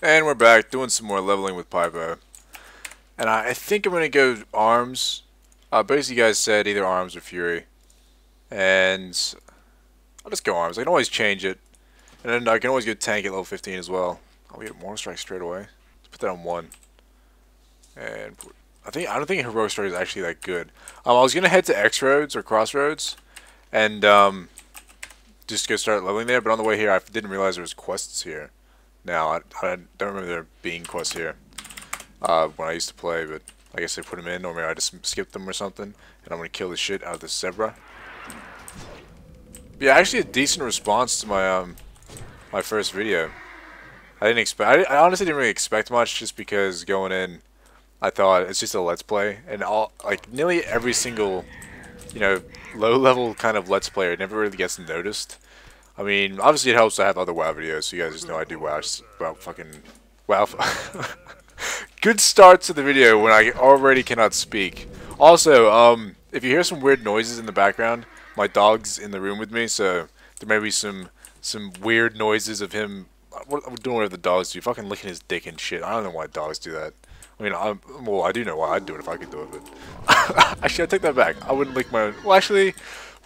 And we're back doing some more leveling with Pypo. And I think I'm going to go arms. Basically, you guys said either arms or fury. And I'll just go arms. I can always change it. And then I can always go tank at level 15 as well. I'll get Mortal Strike straight away. Let's put that on 1. And I don't think Heroic Strike is actually that good. I was going to head to X Roads or Crossroads. And just go start leveling there. But on the way here, I didn't realize there was quests here. Now, I don't remember there being quests here when I used to play, but I guess they put them in, or maybe I just skipped them or something, and I'm going to kill the shit out of this zebra. Yeah, actually a decent response to my my first video. I didn't expect, I honestly didn't really expect much, just because going in, I thought it's just a let's play, and nearly every single, low-level kind of let's player never really gets noticed. I mean, obviously it helps to have other WoW videos, so you guys just know I do WoW, fucking WoW. Good start to the video when I already cannot speak. Also, if you hear some weird noises in the background, my dog's in the room with me, so there may be some weird noises of him doing whatever the dogs do, fucking licking his dick and shit. I don't know why dogs do that. I mean, well, I do know why I'd do it if I could do it, but actually, I take that back. I wouldn't lick my own. Well, actually,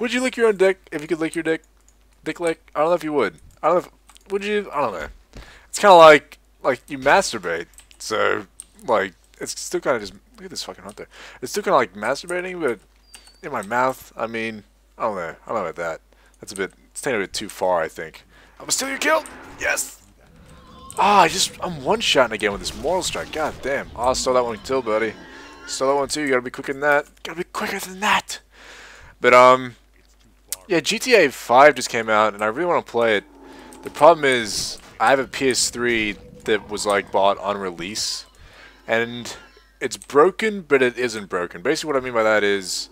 would you lick your own dick if you could lick your dick? Dick lick? I don't know if you would. I don't know if, would you? I don't know. It's kind of like you masturbate. So, like, it's still kind of just, look at this fucking hunter. It's still kind of like masturbating, but in my mouth, I mean, I don't know. I don't know about that. That's it's taking a bit too far, I think. I'm gonna steal your kill! Yes! Ah, I'm one-shotting again with this Mortal Strike. God damn. Oh, I stole that one too, buddy. Stole that one too. You gotta be quicker than that. Gotta be quicker than that! But, yeah, GTA 5 just came out, and I really want to play it. The problem is, I have a PS3 that was, like, bought on release, and it's broken, but it isn't broken. Basically, what I mean by that is,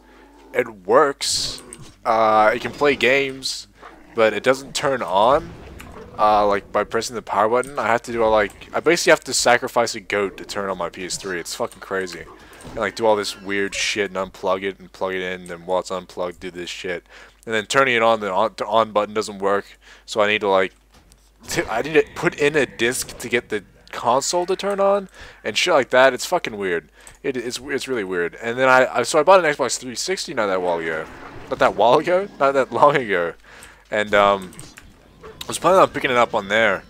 it works, it can play games, but it doesn't turn on, like, by pressing the power button. I have to do, I basically have to sacrifice a goat to turn on my PS3. It's fucking crazy. And, like, do all this weird shit and unplug it and plug it in, and while it's unplugged, do this shit. And then turning it on, the on button doesn't work, so I need to, like, I need to put in a disc to get the console to turn on, and shit like that. It's fucking weird. It's really weird. And then so I bought an Xbox 360 not that while ago. Not that while ago? Not that long ago. And, I was planning on picking it up on there,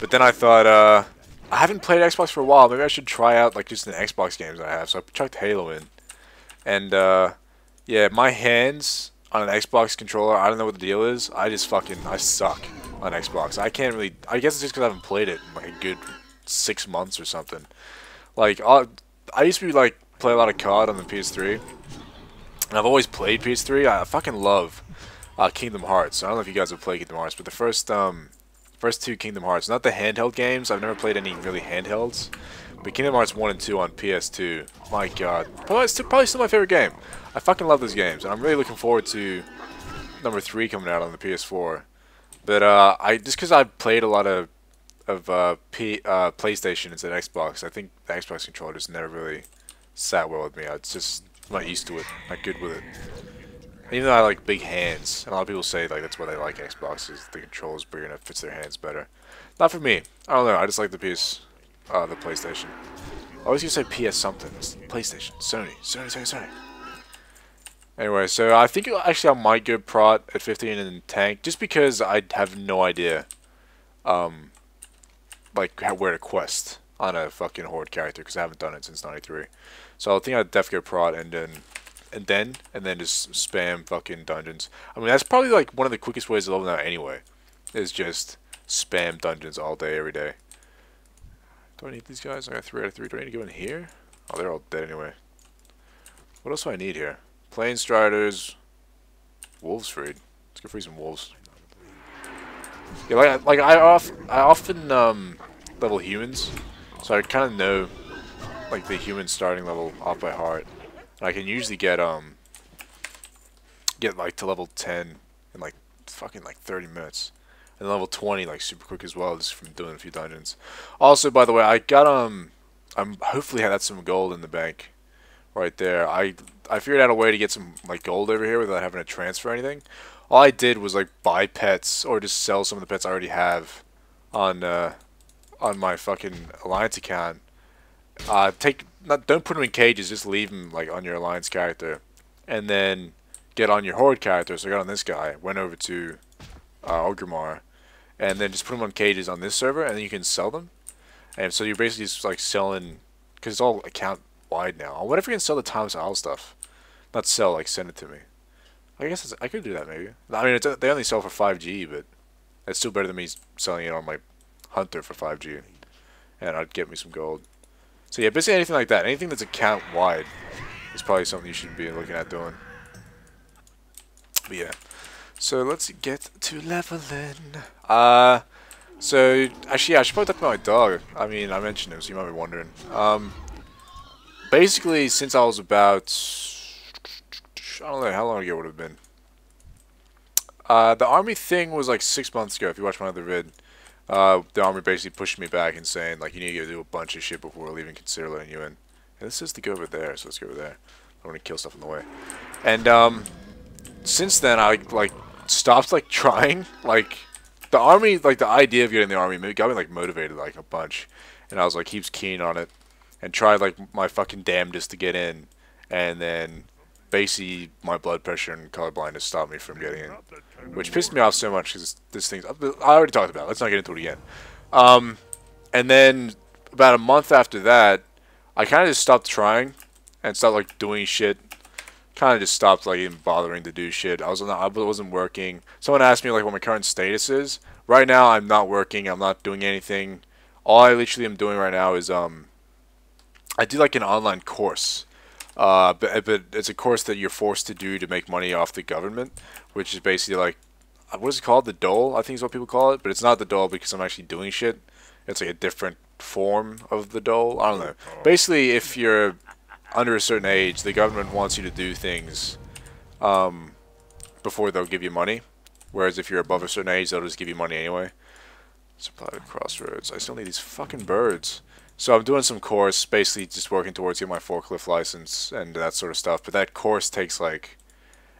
but then I thought, I haven't played Xbox for a while. Maybe I should try out, like, just the Xbox games I have. So I chucked Halo in. And, yeah, my hands on an Xbox controller, I don't know what the deal is. I suck on Xbox. I can't really, I guess it's just because I haven't played it in, like, a good 6 months or something. Like, I used to be, like, play a lot of COD on the PS3. And I've always played PS3. I fucking love Kingdom Hearts. I don't know if you guys have played Kingdom Hearts, but the first two Kingdom Hearts, not the handheld games. I've never played any really handhelds. But Kingdom Hearts 1 and 2 on PS2, my god. Probably still my favorite game. I fucking love those games, and I'm really looking forward to number 3 coming out on the PS4. But just because I've played a lot of PlayStation instead of Xbox, I think the Xbox controller just never really sat well with me. I'm not used to it, not good with it. Even though I like big hands, and a lot of people say like that's why they like Xbox, is the controller's bigger and it fits their hands better. Not for me. I don't know. I just like the PlayStation. I always used to say PS something. It's PlayStation. Sony. Anyway, so I think actually I might go prot at 15 and tank, just because I have no idea, like where to quest on a fucking horde character, because I haven't done it since '93. So I think I'd definitely go prot and then just spam fucking dungeons. I mean, that's probably like one of the quickest ways to level out anyway, is just spam dungeons all day, every day. Do I need these guys? I got 3 out of 3. Do I need to go in here? Oh, they're all dead anyway. What else do I need here? Plain Striders. Wolves freed. Let's go free some wolves. Yeah, I often level humans, so I kind of know like the human starting level off by heart. And I can usually get like to level 10 in like fucking like 30 minutes. And level 20 like super quick as well, just from doing a few dungeons. Also, by the way, I got I'm hopefully had some gold in the bank right there. I figured out a way to get some like gold over here without having to transfer anything. All I did was like buy pets or just sell some of the pets I already have on on my fucking Alliance account. Don't put them in cages. Just leave them like on your Alliance character, and then get on your Horde character. So I got on this guy. Went over to Orgrimmar, and then just put them on cages on this server, and then you can sell them. And so you're basically just like selling, because it's all account wide now. I wonder if you can sell the Times Isle stuff. Not sell, like send it to me. I guess I could do that maybe. I mean, they only sell for 5G, but it's still better than me selling it on my Hunter for 5G. And I'd get me some gold. So yeah, basically anything like that. Anything that's account wide is probably something you should be looking at doing. But yeah. So let's get to leveling. So actually, yeah, I should probably talk about my dog. I mean, I mentioned him, so you might be wondering. Basically, since I was about, I don't know how long ago it would have been. The army thing was like 6 months ago. If you watch my other vid, the army basically pushed me back and saying like you need to go do a bunch of shit before we'll even consider letting you in. And this is to go over there, so let's go over there. I don't want to kill stuff in the way. And since then, I like stopped like trying like. The army, like the idea of getting the army, got me like motivated like a bunch, and I was like heaps keen on it, and tried like my fucking damnedest to get in, and then basically my blood pressure and colorblindness stopped me from getting in, which pissed me off so much because this thing I already talked about. Let's not get into it again. And then about a month after that, I kind of just stopped trying and stopped like doing shit. Kind of just stopped like even bothering to do shit. I wasn't working. Someone asked me like what my current status is. Right now I'm not working. I'm not doing anything. All I literally am doing right now is I do like an online course. But it's a course that you're forced to do to make money off the government, which is basically like what is it called? The dole, I think is what people call it. But it's not the dole because I'm actually doing shit. It's like a different form of the dole. I don't know. Basically, if you're under a certain age, the government wants you to do things before they'll give you money. Whereas if you're above a certain age, they'll just give you money anyway. Supply to Crossroads. I still need these fucking birds. So I'm doing some course, basically just working towards getting my forklift license and that sort of stuff. But that course takes like...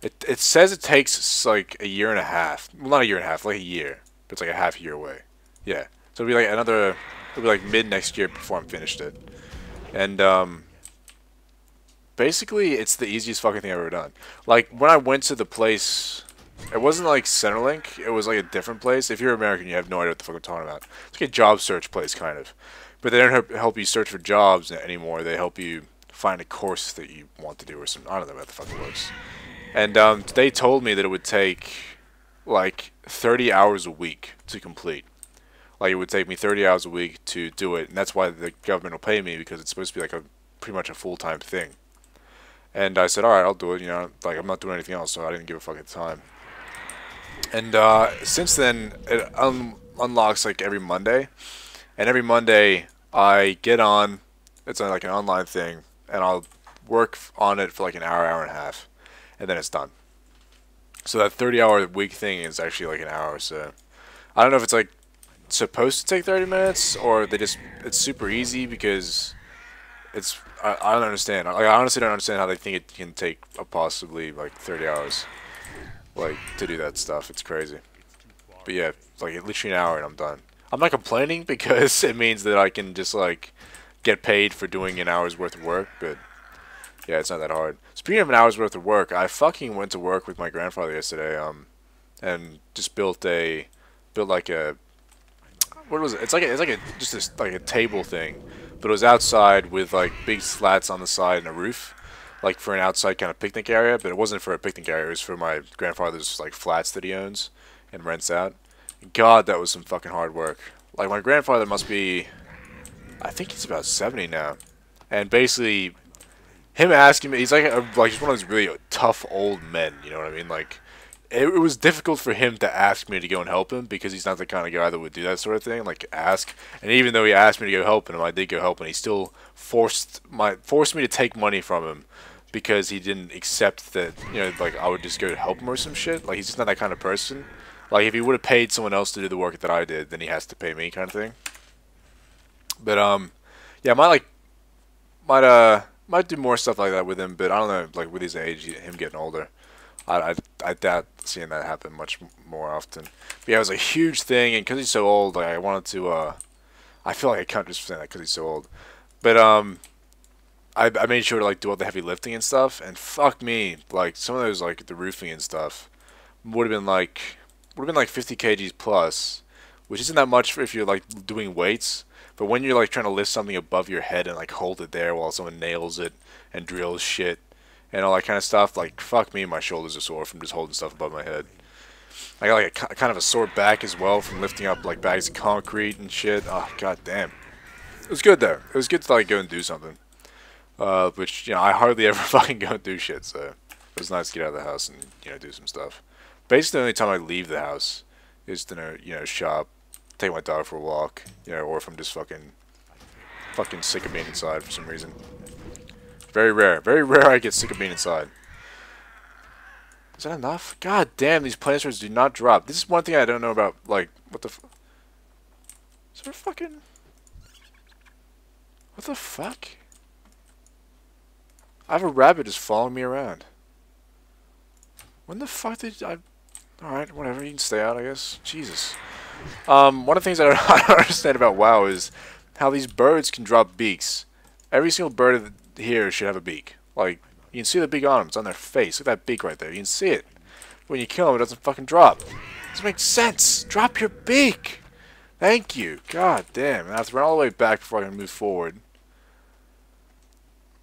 It says it takes like a year and a half. Well, not a year and a half, like a year. But it's like a half year away. Yeah. So it'll be like another... It'll be like mid next year before I'm finished it. And basically, it's the easiest fucking thing I've ever done. Like, when I went to the place, it wasn't like Centerlink, it was like a different place. If you're American, you have no idea what the fuck I'm talking about. It's like a job search place, kind of. But they don't help you search for jobs anymore. They help you find a course that you want to do or something. I don't know how the fuck it works. And they told me that it would take, like, 30 hours a week to complete. Like, it would take me 30 hours a week to do it. And that's why the government will pay me, because it's supposed to be like pretty much a full-time thing. And I said, alright, I'll do it, you know, like, I'm not doing anything else, so I didn't give a fucking time. And, since then, it unlocks, like, every Monday. And every Monday, I get on, it's like an online thing, and I'll work on it for, like, an hour, hour and a half. And then it's done. So that 30-hour week thing is actually, like, an hour, so... I don't know if it's, like, supposed to take 30 minutes, or it's super easy, because... I don't understand. Like, I honestly don't understand how they think it can take possibly like 30 hours, like, to do that stuff. It's crazy. But yeah, like literally an hour and I'm done. I'm not complaining because it means that I can just like get paid for doing an hour's worth of work. But yeah, it's not that hard. Speaking of an hour's worth of work, I fucking went to work with my grandfather yesterday. And just built like a, what was it? It's like a table thing. But it was outside with like big slats on the side and a roof, like for an outside kind of picnic area. But it wasn't for a picnic area; it was for my grandfather's like flats that he owns and rents out. God, that was some fucking hard work. Like my grandfather must be, I think he's about 70 now, and basically, him asking me, he's like he's one of those really tough old men. You know what I mean? Like, it was difficult for him to ask me to go and help him because he's not the kind of guy that would do that sort of thing, like ask. And even though he asked me to go help him, I did go help, and he still forced me to take money from him because he didn't accept that, you know, like I would just go help him or some shit. Like, he's just not that kind of person. Like, if he would have paid someone else to do the work that I did, then he has to pay me, kind of thing. But yeah, might do more stuff like that with him, but I don't know, like with his age, him getting older. I doubt seeing that happen much more often. But yeah, it was a huge thing, and because he's so old, like, I wanted to I feel like I can't just say that because he's so old. But I made sure to like do all the heavy lifting and stuff, and fuck me, like some of those like the roofing and stuff would have been like 50 kgs plus, which isn't that much for if you're like doing weights. But when you're like trying to lift something above your head and like hold it there while someone nails it and drills shit and all that kind of stuff, like fuck me, my shoulders are sore from just holding stuff above my head. I got like a kind of a sore back as well from lifting up like bags of concrete and shit. Oh god damn. It was good though. It was good to like go and do something. Which, you know, I hardly ever fucking go and do shit, so it was nice to get out of the house and, you know, do some stuff. Basically, the only time I leave the house is to, you know, shop, take my dog for a walk, you know, or if I'm just fucking sick of being inside for some reason. Very rare I get sick of being inside. Is that enough? God damn, these planters do not drop. This is one thing I don't know about, like, what the is there fucking... What the fuck? I have a rabbit just following me around. When the fuck did I... Alright, whatever, you can stay out, I guess. Jesus. One of the things I don't understand about WoW is how these birds can drop beaks. Every single bird here should have a beak. Like, you can see the beak on them. It's on their face. Look at that beak right there. You can see it. When you kill them, it doesn't fucking drop. It doesn't make sense. Drop your beak. Thank you. God damn. I have to run all the way back before I can move forward.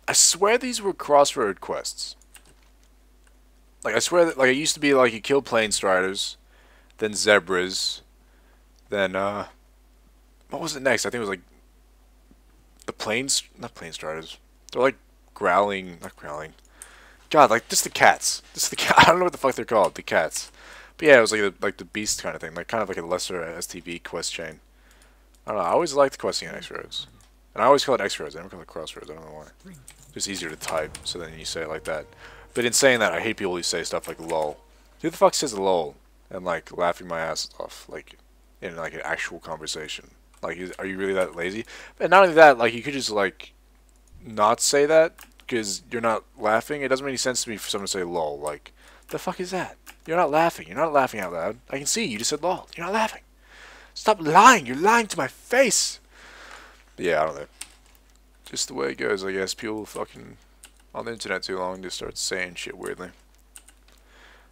I swear these were crossroad quests. Like, I swear that, like, it used to be, like, you kill plain striders, then zebras, then, what was it next? I think it was, like, the not plain striders. They're, like, not growling. God, like, just the cats. I don't know what the fuck they're called, the cats. But yeah, it was, like the beast kind of thing, like, kind of like a lesser STV quest chain. I don't know, I always liked questing in X-Roads. And I always call it X-Roads, I never call it Crossroads, I don't know why. Just easier to type, so then you say it like that. But in saying that, I hate people who say stuff like lol. Who the fuck says lol? And like laughing my ass off, like in like an actual conversation. Like, are you really that lazy? And not only that, like you could just like not say that because you're not laughing. It doesn't make any sense to me for someone to say lol. Like, the fuck is that? You're not laughing. You're not laughing out loud. I can see you just said lol. You're not laughing. Stop lying. You're lying to my face. But yeah, I don't know. Just the way it goes, I guess. People fucking on the internet too long just start saying shit weirdly.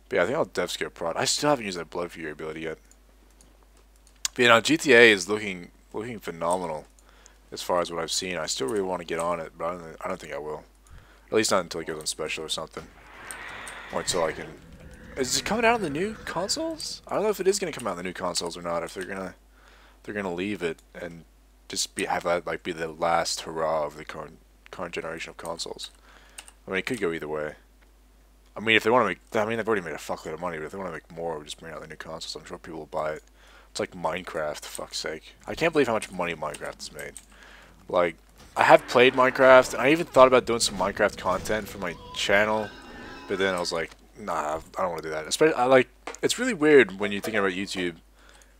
But yeah, I think I'll dev scare prod. I still haven't used that Blood Fury ability yet. But you know, GTA is looking phenomenal as far as what I've seen. I still really want to get on it, but I don't think I will. At least not until it goes on special or something. Or until I can... Is it coming out on the new consoles? I don't know if it is going to come out on the new consoles or not. If they're gonna leave it and just have that like be the last hurrah of the current generation of consoles. I mean, it could go either way. I mean, if they want to make, I mean, they've already made a fuckload of money, but if they want to make more, just bring out the new consoles. I'm sure people will buy it. It's like Minecraft, for fuck's sake. I can't believe how much money Minecraft has made. Like, I have played Minecraft, and I even thought about doing some Minecraft content for my channel, but then I was like, nah, I don't want to do that. Especially, it's really weird when you're thinking about YouTube,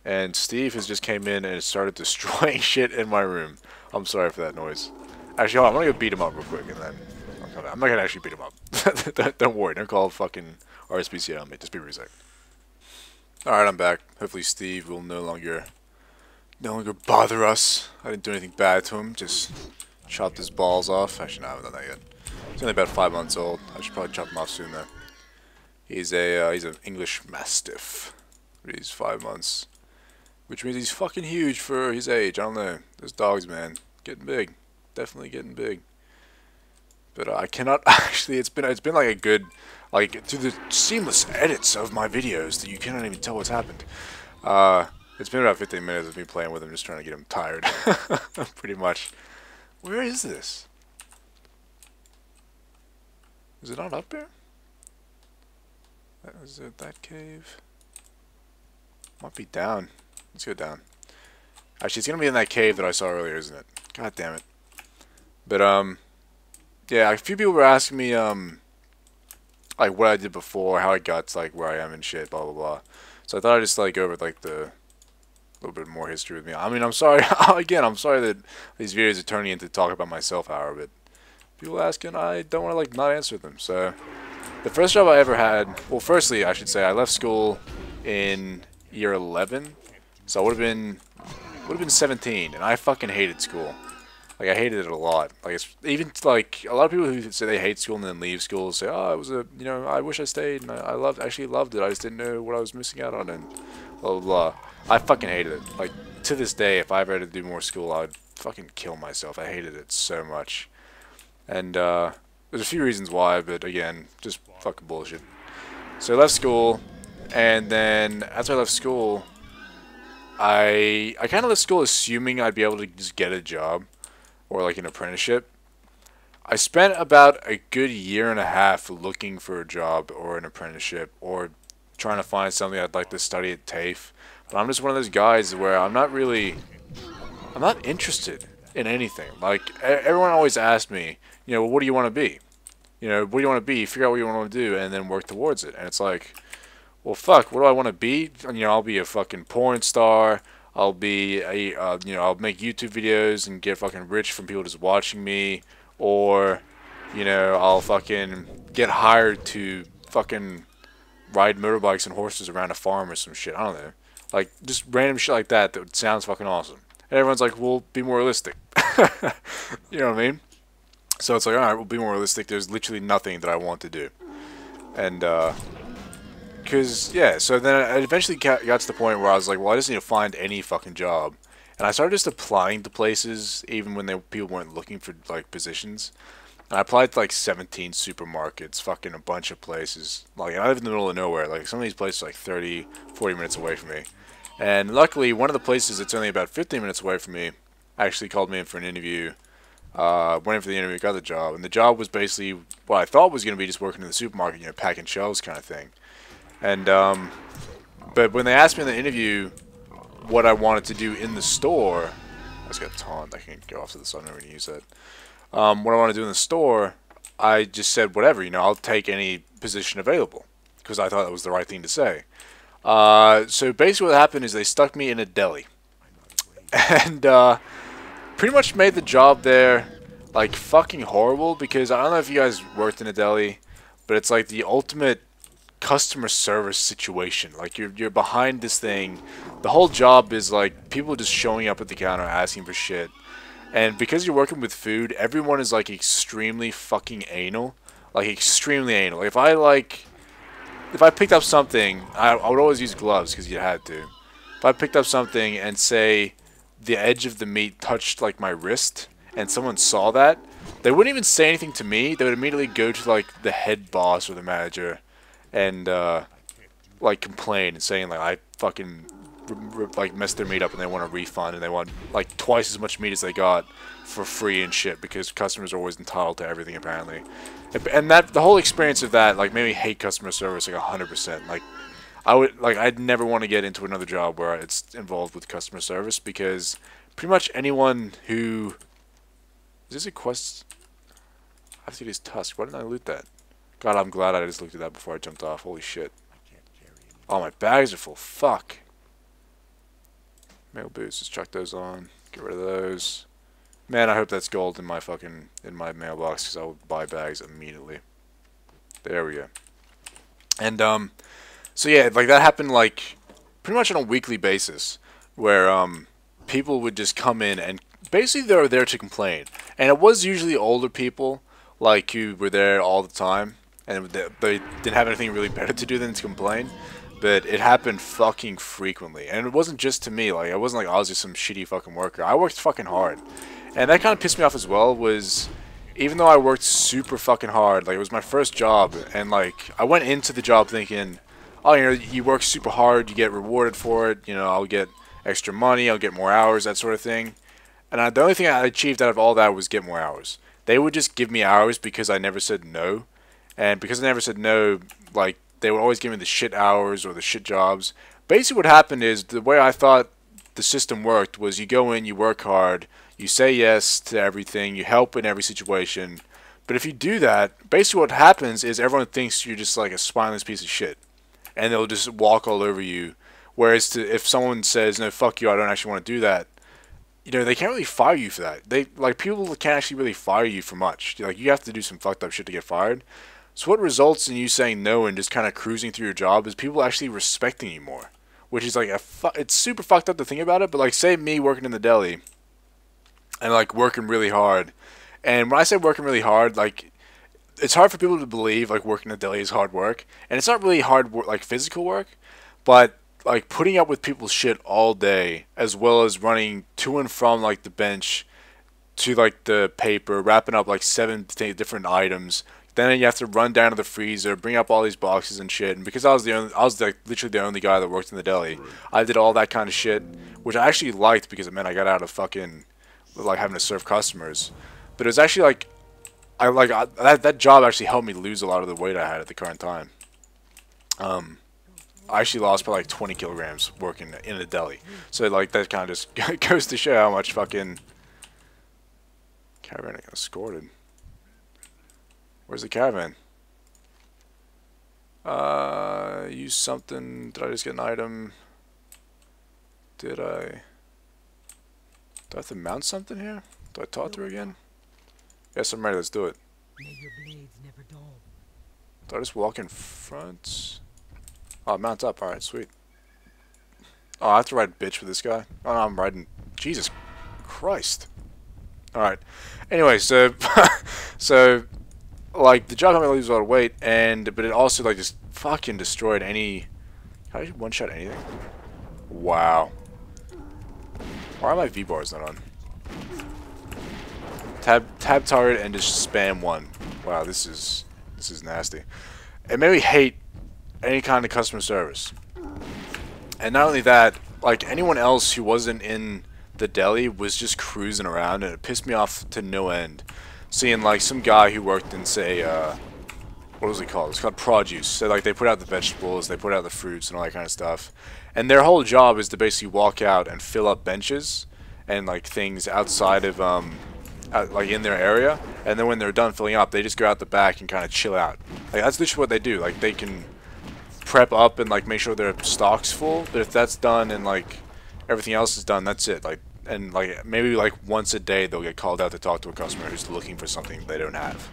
and Steve has just came in and started destroying shit in my room. I'm sorry for that noise. Actually, hold on, I'm gonna go beat him up real quick, and then I'm not gonna actually beat him up. Don't worry, don't call fucking RSPCA on me. Just be a sec. Alright, I'm back. Hopefully Steve will no longer bother us. I didn't do anything bad to him, just chopped his balls off. Actually, no, I haven't done that yet. He's only about 5 months old. I should probably chop him off soon, though. He's an English Mastiff. He's 5 months. Which means he's fucking huge for his age. I don't know. Those dogs, man. Getting big. Definitely getting big. But I cannot actually, it's been like a good, like, through the seamless edits of my videos that you cannot even tell what's happened. It's been about 15 minutes of me playing with him, just trying to get him tired. Pretty much. Where is this? Is it not up there? Is it that cave? Might be down. Let's go down. Actually, it's gonna be in that cave that I saw earlier, isn't it? God damn it. But, yeah, a few people were asking me, like, what I did before, how I got to, like, where I am and shit, blah, blah, blah. So I thought I'd just, like, go over, like, the little bit more history with me. I mean, I'm sorry, again, I'm sorry that these videos are turning into talk about myself, hour, but people asking, I don't want to, like, not answer them. So, the first job I ever had, well, firstly, I should say, I left school in year 11, so I would have been would have been 17, and I fucking hated school. Like, I hated it a lot. Like, it's even, like, a lot of people who say they hate school and then leave school say, oh, it was a, you know, I wish I stayed, and I actually loved it. I just didn't know what I was missing out on, and blah, blah, blah. I fucking hated it. Like, to this day, if I ever had to do more school, I would fucking kill myself. I hated it so much. And, there's a few reasons why, but again, just fucking bullshit. So I left school, and then after I left school, I kind of left school assuming I'd be able to just get a job or like an apprenticeship. I spent about a good year and a half looking for a job or an apprenticeship or trying to find something I'd like to study at tafe. But I'm just one of those guys where I'm not interested in anything. Like, everyone always asks me, you know, what do you want to be? You know, what do you want to be? Figure out what you want to do and then work towards it. And it's like, well, fuck, what do I want to be? You know, I'll be a fucking porn star. I'll be a, you know, I'll make YouTube videos and get fucking rich from people just watching me. Or, you know, I'll fucking get hired to fucking ride motorbikes and horses around a farm or some shit. I don't know. Like, just random shit like that that sounds fucking awesome. And everyone's like, well, be more realistic. You know what I mean? So it's like, alright, we'll be more realistic. There's literally nothing that I want to do. And, because, yeah, so then I eventually got to the point where I was like, well, I just need to find any fucking job. And I started just applying to places, even when people weren't looking for, like, positions. And I applied to, like, 17 supermarkets, fucking a bunch of places. Like, and I live in the middle of nowhere. Like, some of these places are, like, 30, 40 minutes away from me. And luckily, one of the places that's only about 15 minutes away from me actually called me in for an interview. Went in for the interview, got the job. And the job was basically what I thought was going to be just working in the supermarket, you know, packing shelves kind of thing. And, but when they asked me in the interview what I wanted to do in the store, I just got taunt, I can't go off to the side, I'm never going to use that. What I want to do in the store, I just said whatever, you know, I'll take any position available, because I thought that was the right thing to say. So basically what happened is they stuck me in a deli, and, pretty much made the job there, like, fucking horrible, because I don't know if you guys worked in a deli, but it's like the ultimate customer service situation. Like, you're behind this thing. The whole job is like people just showing up at the counter asking for shit, and because you're working with food, everyone is like extremely fucking anal. Like, extremely anal. If I picked up something, I would always use gloves because you had to. If I picked up something and say the edge of the meat touched like my wrist and someone saw that, they wouldn't even say anything to me. They would immediately go to like the head boss or the manager and like complain and saying like I fucking like messed their meat up and they want a refund and they want like twice as much meat as they got for free and shit, because customers are always entitled to everything apparently. And that the whole experience of that like made me hate customer service like 100%. Like, I'd never want to get into another job where it's involved with customer service, because pretty much anyone who... Is this a quest? I have to get his tusk. Why didn't I loot that? God, I'm glad I just looked at that before I jumped off. Holy shit. Oh, my bags are full. Fuck. Mail boots. Just chuck those on. Get rid of those. Man, I hope that's gold in my fucking... in my mailbox, because I will buy bags immediately. There we go. And, so yeah, like that happened like pretty much on a weekly basis, where people would just come in and basically they were there to complain, and it was usually older people like who were there all the time, and they didn't have anything really better to do than to complain. But it happened fucking frequently, and it wasn't just to me. Like, it wasn't like I was just some shitty fucking worker. I worked fucking hard, and that kind of pissed me off as well. Was even though I worked super fucking hard, like it was my first job, and like I went into the job thinking, oh, you know, you work super hard, you get rewarded for it, you know, I'll get extra money, I'll get more hours, that sort of thing. And the only thing I achieved out of all that was get more hours. They would just give me hours because I never said no. And because I never said no, like, they would always give me the shit hours or the shit jobs. Basically what happened is, the way I thought the system worked was you go in, you work hard, you say yes to everything, you help in every situation. But if you do that, basically what happens is everyone thinks you're just like a spineless piece of shit, and they'll just walk all over you. Whereas if someone says, no, fuck you, I don't actually want to do that, you know, they can't really fire you for that. People can't actually really fire you for much. Like, you have to do some fucked up shit to get fired. So what results in you saying no and just kind of cruising through your job is people actually respecting you more, which is like it's super fucked up to think about it. But like, say me working in the deli and like working really hard, and when I say working really hard, like it's hard for people to believe like working in the deli is hard work, and it's not really hard work like physical work, but like putting up with people's shit all day, as well as running to and from like the bench to like the paper, wrapping up like 7 different items. Then you have to run down to the freezer, bring up all these boxes and shit. And because I was like literally the only guy that worked in the deli, I did all that kind of shit, which I actually liked because it meant I got out of fucking like having to serve customers. But it was actually like that job actually helped me lose a lot of the weight I had at the current time. I actually lost probably like 20 kilograms working in a deli. So like that kind of just goes to show how much fucking caravan I got escorted. Where's the caravan? Use something. Did I just get an item? Did I have to mount something here? Do I talk to her again? Yes, I'm ready. Let's do it. May your blades never dull. Do I just walk in front? Oh, mount up. Alright, sweet. Oh, I have to ride bitch with this guy? Oh, no, I'm riding... Jesus Christ. Alright. Anyway, so... so... Like, the job helped me lose a lot of weight, but it also, like, just fucking destroyed any... How do you one-shot anything? Wow. Why are my V-bars not on? Tab target and just spam 1. Wow, this is nasty. It made me hate any kind of customer service. And not only that, like, anyone else who wasn't in the deli was just cruising around, and it pissed me off to no end. Seeing like some guy who worked in, say, what was it called? It's called produce. So like they put out the vegetables, they put out the fruits and all that kind of stuff. And their whole job is to basically walk out and fill up benches and like things outside of like in their area. And then when they're done filling up, they just go out the back and kind of chill out. Like that's literally what they do. Like they can prep up and like make sure their stock's full. But if that's done and like everything else is done, that's it. Like. And like maybe like once a day they'll get called out to talk to a customer who's looking for something they don't have.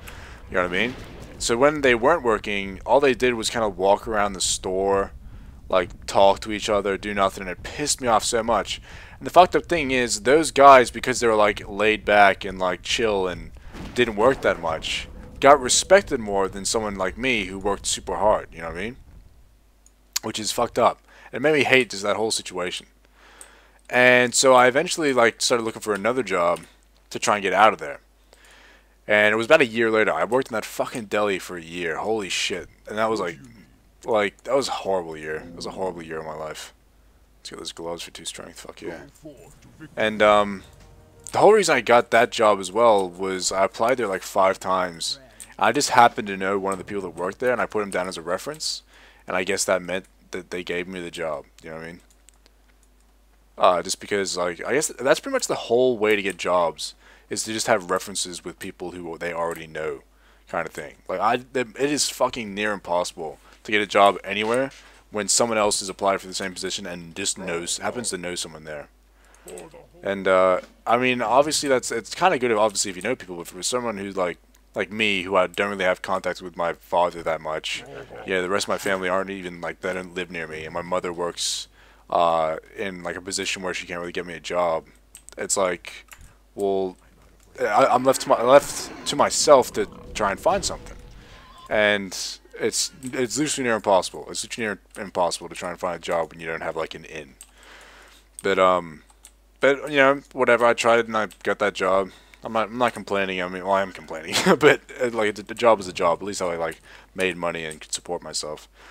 You know what I mean? So when they weren't working, all they did was kind of walk around the store, like talk to each other, do nothing, and it pissed me off so much. And the fucked up thing is, those guys, because they were like laid back and like chill and didn't work that much, got respected more than someone like me who worked super hard. You know what I mean? Which is fucked up. It made me hate just that whole situation. And so I eventually like started looking for another job to try and get out of there. And it was about a year later. I worked in that fucking deli for a year. Holy shit. And that was like that was a horrible year. It was a horrible year of my life. Let's get those gloves for 2 strength. Fuck yeah. And the whole reason I got that job as well was I applied there like 5 times. I just happened to know one of the people that worked there, and I put him down as a reference. And I guess that meant that they gave me the job. You know what I mean? Just because, like, I guess that's pretty much the whole way to get jobs, is to just have references with people who they already know, kind of thing. Like, it is fucking near impossible to get a job anywhere when someone else has applied for the same position and just happens to know someone there. And, I mean, obviously it's kind of good, obviously, if you know people, but for someone who's, like me, who I don't really have contact with my father that much, yeah, the rest of my family aren't even, like, they don't live near me, and my mother works in like a position where she can't really get me a job. It's like, well, I'm left to myself to try and find something, and it's literally near impossible. It's literally near impossible to try and find a job when you don't have like an in. But you know, whatever. I tried and I got that job. I'm not complaining. I mean, well, I am complaining, but like the job is a job. At least I like made money and could support myself.